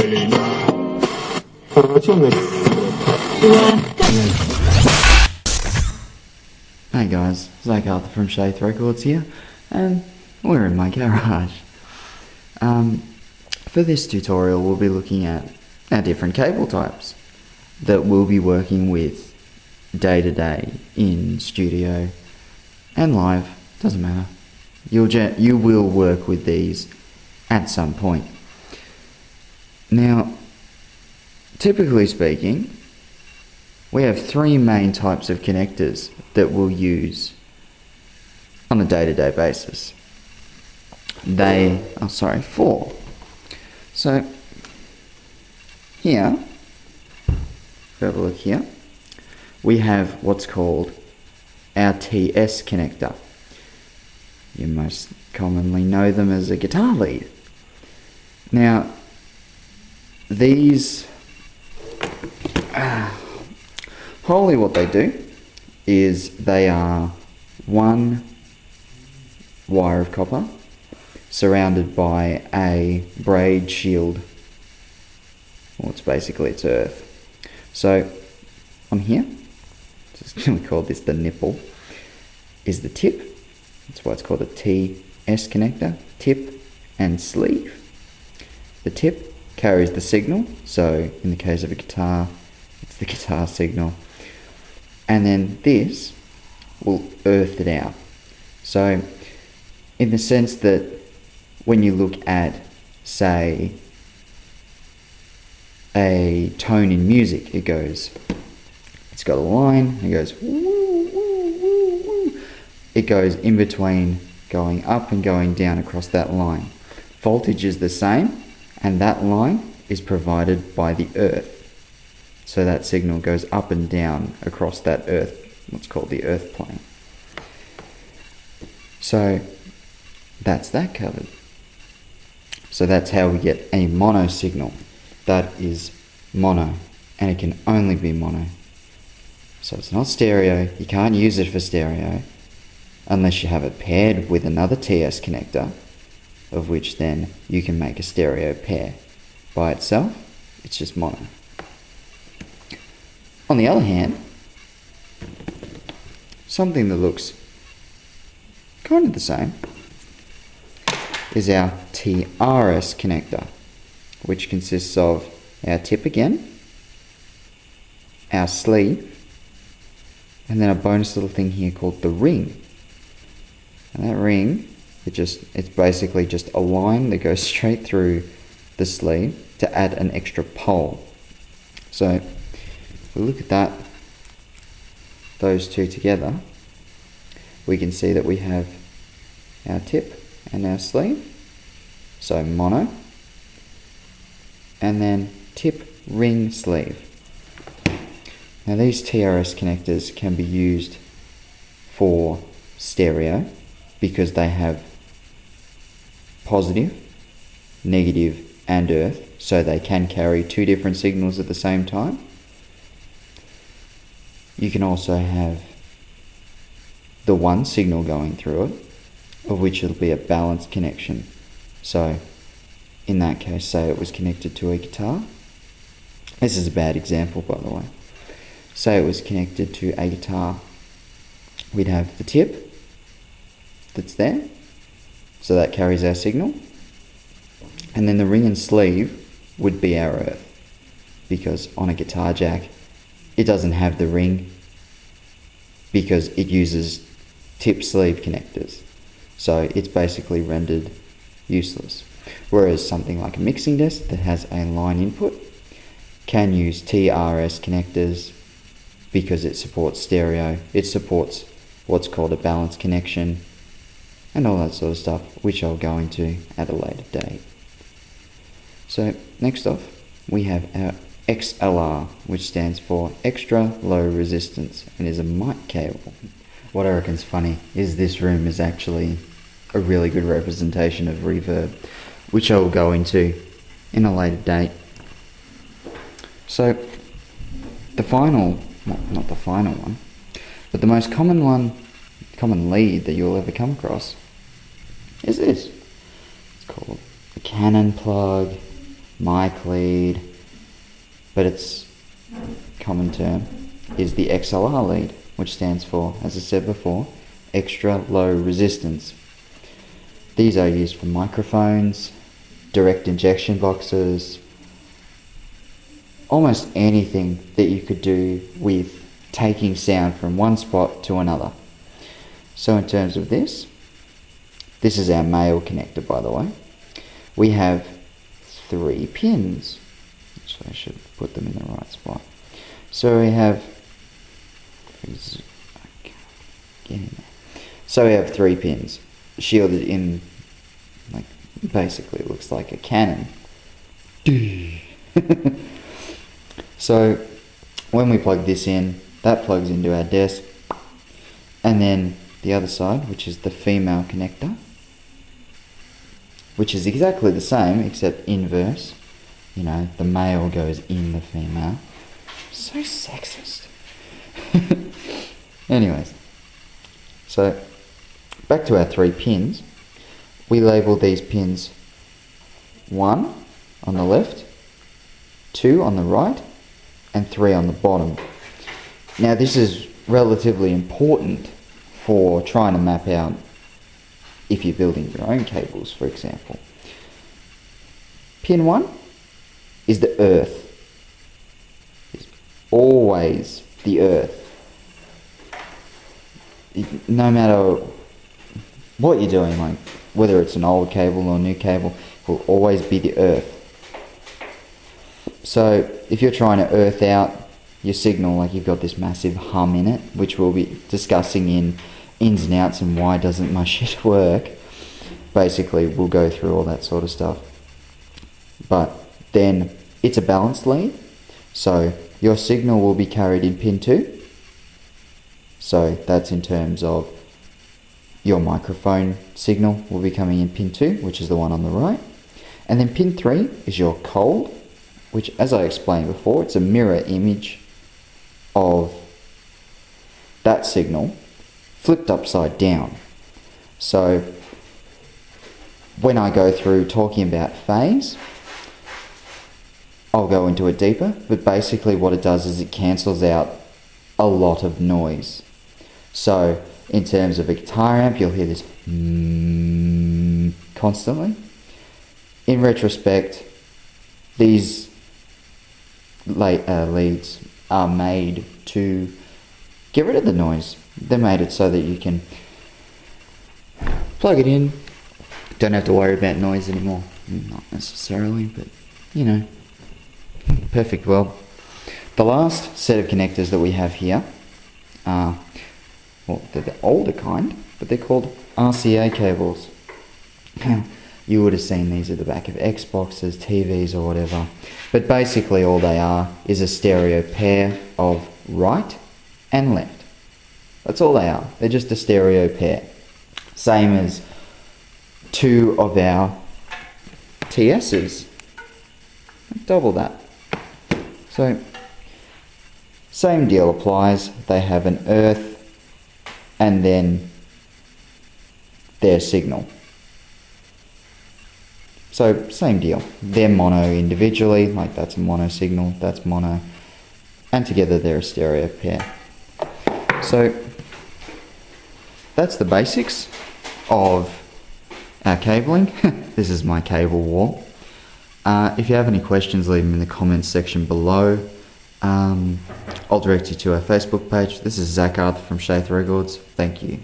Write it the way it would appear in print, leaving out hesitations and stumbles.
Hey guys, Zach Arthur from Shaith Records here, and we're in my garage. For this tutorial we'll be looking at our different cable types that we'll be working with day to day in studio and live, doesn't matter. You will work with these at some point. Now, typically speaking, we have three main types of connectors that we'll use on a day-to-day basis. Four. So, here, if we have a look here, we have what's called our TS connector. You most commonly know them as a guitar lead. Now, these wholly what they do is they are one wire of copper surrounded by a braid shield. Well, it's earth. So on here, we call this the nipple, is the tip. That's why it's called a TS connector, tip and sleeve. The tip carries the signal, so in the case of a guitar, it's the guitar signal. And then this will earth it out. So in the sense that when you look at, say, a tone in music, it's got a line, it goes woo, woo, woo, woo. It goes in between going up and going down across that line. Voltage is the same, and that line is provided by the earth. So that signal goes up and down across that earth, what's called the earth plane. So that's that covered. So that's how we get a mono signal. That is mono, and it can only be mono. So it's not stereo, you can't use it for stereo unless you have it paired with another TS connector, of which then you can make a stereo pair. By itself, it's just mono. On the other hand, something that looks kind of the same is our TRS connector, which consists of our tip again, our sleeve, and then a bonus little thing here called the ring. And that ring, it's basically just a line that goes straight through the sleeve to add an extra pole. So if we look at those two together, we can see that we have our tip and our sleeve, so mono, and then tip, ring, sleeve. Now these TRS connectors can be used for stereo because they have positive, negative, and earth, so they can carry two different signals at the same time. You can also have the one signal going through it, of which it'll be a balanced connection. So in that case, say it was connected to a guitar. This is a bad example, by the way. Say it was connected to a guitar. We'd have the tip that's there, so that carries our signal. And then the ring and sleeve would be our earth, because on a guitar jack, it doesn't have the ring because it uses tip sleeve connectors. So it's basically rendered useless. Whereas something like a mixing desk that has a line input can use TRS connectors because it supports stereo, it supports what's called a balanced connection, and all that sort of stuff, which I'll go into at a later date. So next off, we have our XLR, which stands for extra low resistance and is a mic cable. What I reckon's funny is this room is actually a really good representation of reverb, which I will go into in a later date. So the final, well, not the final one, but the most common lead that you'll ever come across is this. It's called a Canon plug, mic lead, but its common term is the XLR lead, which stands for, as I said before, extra low resistance. These are used for microphones, direct injection boxes, almost anything that you could do with taking sound from one spot to another. So in terms of this is our male connector, by the way. We have 3 pins. Actually, I should put them in the right spot. So we have, so we have 3 pins shielded in, like, basically it looks like a cannon. So when we plug this in, that plugs into our desk, and then the other side, which is the female connector, which is exactly the same except inverse. You know, the male goes in the female. So sexist. Anyways, so back to our 3 pins. We label these pins 1 on the left, 2 on the right, and 3 on the bottom. Now this is relatively important for trying to map out if you're building your own cables, for example. Pin 1 is the earth. It's always the earth. No matter what you're doing, like whether it's an old cable or new cable, it will always be the earth. So if you're trying to earth out your signal, like you've got this massive hum in it, which we'll be discussing in ins and outs and why doesn't my shit work, basically we'll go through all that sort of stuff. But then it's a balanced lead, so your signal will be carried in pin 2. So that's in terms of your microphone signal will be coming in pin 2, which is the one on the right. And then pin 3 is your cold, which, as I explained before, it's a mirror image of that signal flipped upside down. So when I go through talking about phase, I'll go into it deeper, but basically what it does is it cancels out a lot of noise. So in terms of a guitar amp, you'll hear this constantly. In retrospect, these leads are made to get rid of the noise. They're made it so that you can plug it in, don't have to worry about noise anymore. Not necessarily, but you know, perfect world. The last set of connectors that we have here are, well, they're the older kind, but they're called RCA cables. You would have seen these at the back of Xboxes, TVs or whatever. But basically all they are is a stereo pair of right and left. That's all they are. They're just a stereo pair. Same as 2 of our TS's. Double that. So same deal applies. They have an earth and then their signal. So same deal. They're mono individually, like that's a mono signal, that's mono, and together they're a stereo pair. So that's the basics of our cabling. This is my cable wall. If you have any questions, leave them in the comments section below. I'll direct you to our Facebook page. This is Zach Arthur from Shaith Records. Thank you.